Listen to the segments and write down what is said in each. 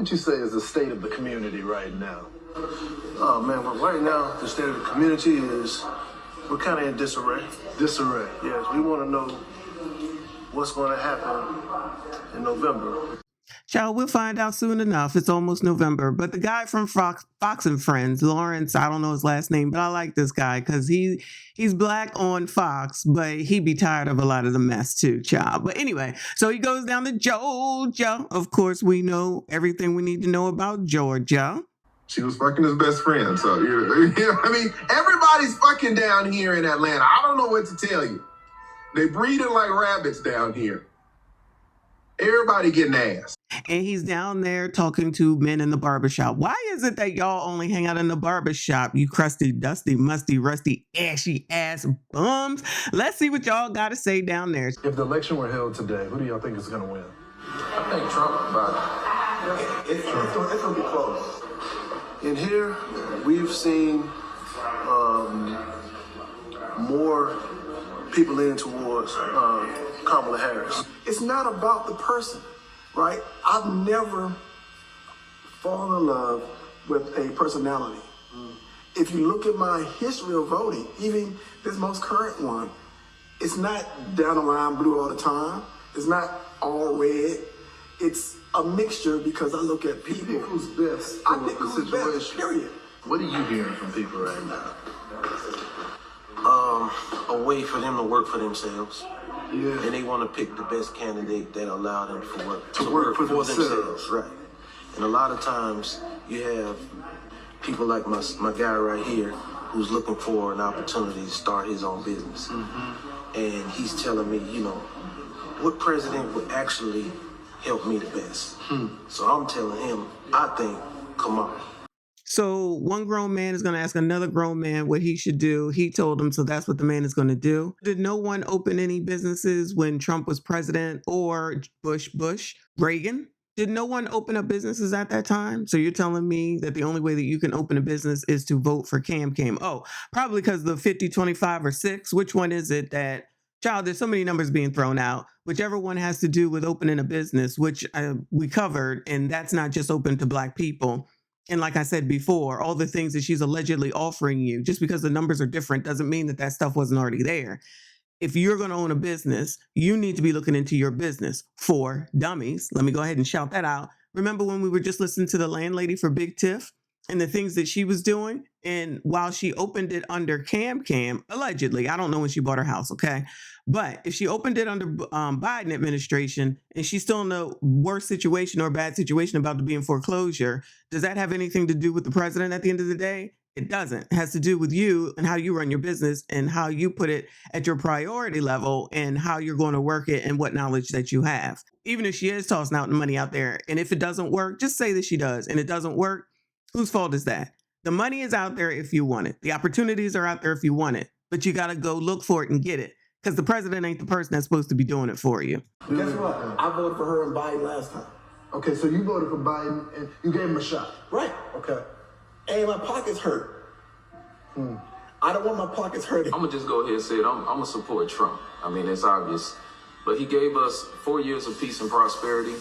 would you say is the state of the community right now? Oh man, well, right now the state of the community is we're kind of in disarray. Disarray. Yes, we want to know what's going to happen in November. Child, we'll find out soon enough. It's almost November. But the guy from Fox and Friends, Lawrence, I don't know his last name, but I like this guy because he's black on Fox, but he be tired of a lot of the mess too, child. But anyway, so he goes down to Georgia. Of course, we know everything we need to know about Georgia. She was fucking his best friend. So, I mean, everybody's fucking down here in Atlanta. I don't know what to tell you. They breeding like rabbits down here. Everybody getting ass. And he's down there talking to men in the barbershop. Why is it that y'all only hang out in the barbershop, you crusty, dusty, musty, rusty, ashy ass bums? Let's see what y'all got to say down there. If the election were held today, who do y'all think is going to win? I think Trump, but it's going to be close. In here, we've seen more people leaning towards Kamala Harris. It's not about the person, right? I've never fallen in love with a personality. If you look at my history of voting, even this most current one, it's not down the line blue all the time. It's not all red. It's a mixture because I look at people. You pick who's best I for pick the who's situation. best, period. What are you hearing from people right now? A way for them to work for themselves. Yeah. And they want to pick the best candidate that allow them To work for themselves. Right. And a lot of times you have people like my guy right here who's looking for an opportunity to start his own business. Mm-hmm. And he's telling me, what president would actually help me the best? So I'm telling him, I think Kamala. So one grown man is going to ask another grown man what he should do. He told him, so that's what the man is going to do. Did no one open any businesses when Trump was president or Bush, Reagan? Did no one open up businesses at that time? So you're telling me that the only way that you can open a business is to vote for Cam? Oh, probably because the 50, 25, or 6. Which one is it that, child, there's so many numbers being thrown out. Whichever one has to do with opening a business, which we covered, and that's not just open to Black people. And like I said before, all the things that she's allegedly offering you, just because the numbers are different doesn't mean that that stuff wasn't already there. If you're going to own a business, you need to be looking into your business for dummies. Let me go ahead and shout that out. Remember when we were just listening to the landlady for Big Tiff and the things that she was doing? And while she opened it under Cam, allegedly, I don't know when she bought her house, okay? But if she opened it under Biden administration and she's still in a worse situation or bad situation about to be in foreclosure, does that have anything to do with the president at the end of the day? It doesn't. It has to do with you and how you run your business and how you put it at your priority level and how you're going to work it and what knowledge that you have. Even if she is tossing out the money out there, and if it doesn't work, just say that she does, and it doesn't work, whose fault is that? The money is out there if you want it. The opportunities are out there if you want it, but you got to go look for it and get it. Because the president ain't the person that's supposed to be doing it for you. Guess what? I voted for her and Biden last time. Okay, so you voted for Biden and you gave him a shot. Right. Okay. And my pockets hurt. I don't want my pockets hurting. I'm going to just go ahead and say it. I'm going to support Trump. I mean, it's obvious. But he gave us 4 years of peace and prosperity,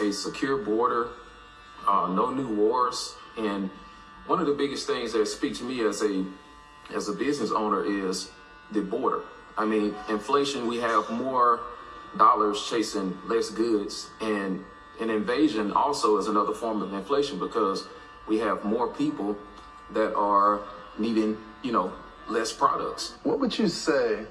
a secure border, no new wars. And one of the biggest things that speak to me as a business owner is the border. I mean, inflation, we have more dollars chasing less goods, and an invasion also is another form of inflation because we have more people that are needing, less products. What would you say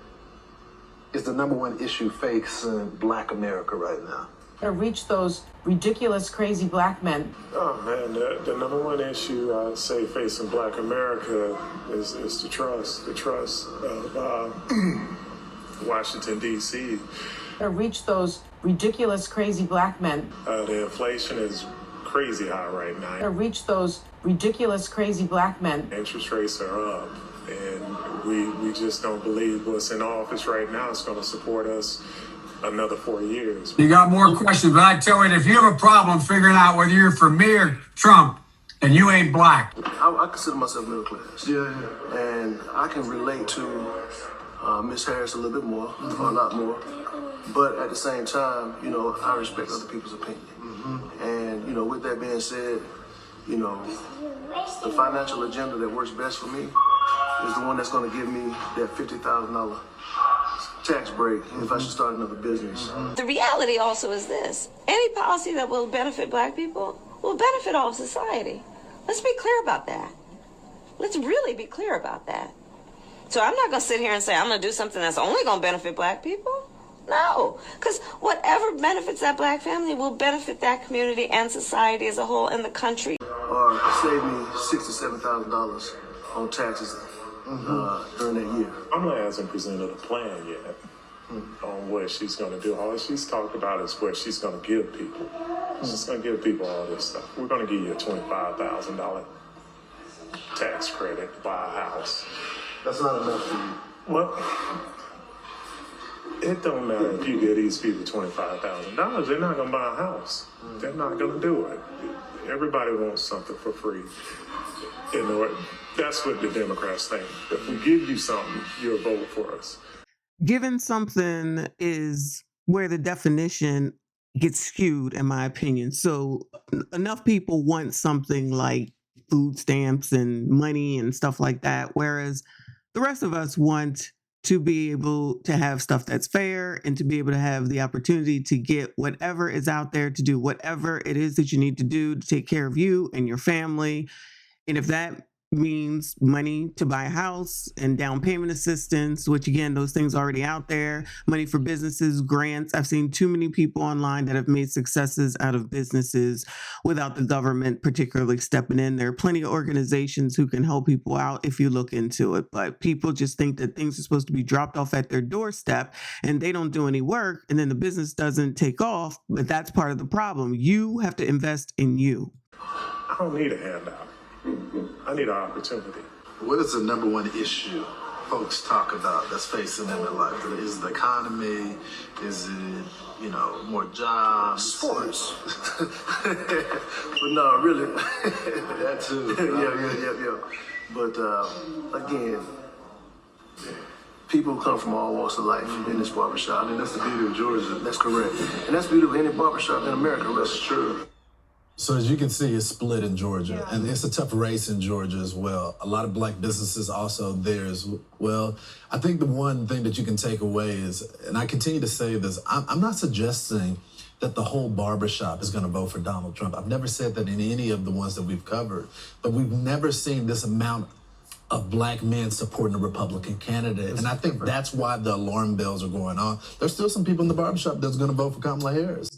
is the number one issue facing Black America right now? To reach those ridiculous, crazy Black men. Oh man, the number one issue I'd say facing Black America is the trust of Washington, D.C. To reach those ridiculous, crazy Black men. The inflation is crazy high right now. To reach those ridiculous, crazy Black men. Interest rates are up, and we just don't believe what's in office right now is going to support us another 4 years. You got more questions, but I tell you, if you have a problem figuring out whether you're for me or Trump, then you ain't Black. I consider myself middle class. Yeah. And I can relate to Miss Harris a little bit more, or a lot more. But at the same time, I respect other people's opinion. And, with that being said, the financial agenda that works best for me is the one that's going to give me that $50,000 tax break if I should start another business. The reality also is this: any policy that will benefit black people will benefit all of society. Let's be clear about that. Let's really be clear about that. So I'm not going to sit here and say I'm going to do something that's only going to benefit black people. No, because whatever benefits that black family will benefit that community and society as a whole in the country. Or save me $6,000 to $7,000 on taxes during that year. Kamala hasn't presented a plan yet on what she's going to do. All she's talked about is what she's going to give people. She's going to give people all this stuff. We're going to give you a $25,000 tax credit to buy a house. That's not enough for you. Well, it don't matter if you give these people $25,000. They're not going to buy a house. They're not going to do it. Everybody wants something for free. That's what the Democrats think. If we give you something, you'll vote for us. Giving something is where the definition gets skewed, in my opinion. So enough people want something like food stamps and money and stuff like that, whereas the rest of us want to be able to have stuff that's fair and to be able to have the opportunity to get whatever is out there, to do whatever it is that you need to do to take care of you and your family. And if that means money to buy a house and down payment assistance, which again, those things are already out there, money for businesses, grants. I've seen too many people online that have made successes out of businesses without the government particularly stepping in. There are plenty of organizations who can help people out if you look into it, but people just think that things are supposed to be dropped off at their doorstep and they don't do any work and then the business doesn't take off. But that's part of the problem. You have to invest in you. I don't need a handout. I need an opportunity. What is the number one issue folks talk about that's facing them in life? Is it the economy? Is it, more jobs? Sports. But no, really. That too. Yeah. But again, people come from all walks of life in this barbershop. And that's the beauty of Georgia. That's correct. And that's the beauty of any barbershop in America. That's true. So as you can see, it's split in Georgia, and it's a tough race in Georgia as well. A lot of black businesses also there as well. I think the one thing that you can take away is, and I continue to say this, I'm not suggesting that the whole barbershop is going to vote for Donald Trump. I've never said that in any of the ones that we've covered, but we've never seen this amount of black men supporting a Republican candidate. And I think that's why the alarm bells are going on. There's still some people in the barbershop that's going to vote for Kamala Harris.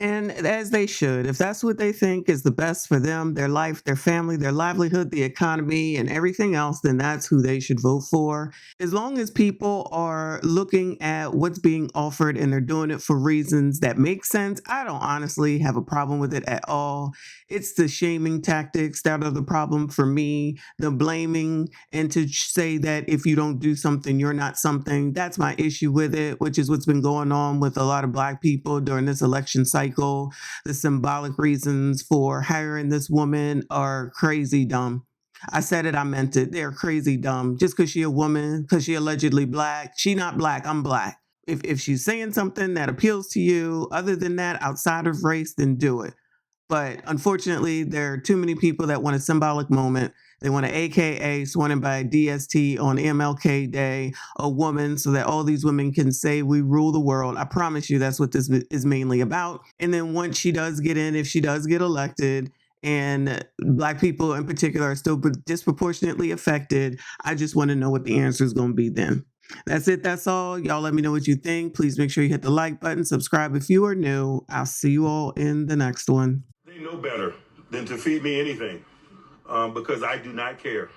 And as they should, if that's what they think is the best for them, their life, their family, their livelihood, the economy, and everything else, then that's who they should vote for. As long as people are looking at what's being offered and they're doing it for reasons that make sense, I don't honestly have a problem with it at all. It's the shaming tactics that are the problem for me, the blaming, and to say that if you don't do something, you're not something. That's my issue with it, which is what's been going on with a lot of black people during this election cycle. The symbolic reasons for hiring this woman are crazy dumb. I said it, I meant it. They're crazy dumb. Just because she's a woman, because she allegedly black, she not black, I'm black. If she's saying something that appeals to you, other than that, outside of race, then do it. But unfortunately, there are too many people that want a symbolic moment. They want an AKA sworn by DST on MLK Day, a woman, so that all these women can say we rule the world. I promise you that's what this is mainly about. And then once she does get in, if she does get elected, and black people in particular are still disproportionately affected, I just want to know what the answer is going to be then. That's it. That's all. Y'all let me know what you think. Please make sure you hit the like button, subscribe if you are new. I'll see you all in the next one. They know better than to feed me anything because I do not care.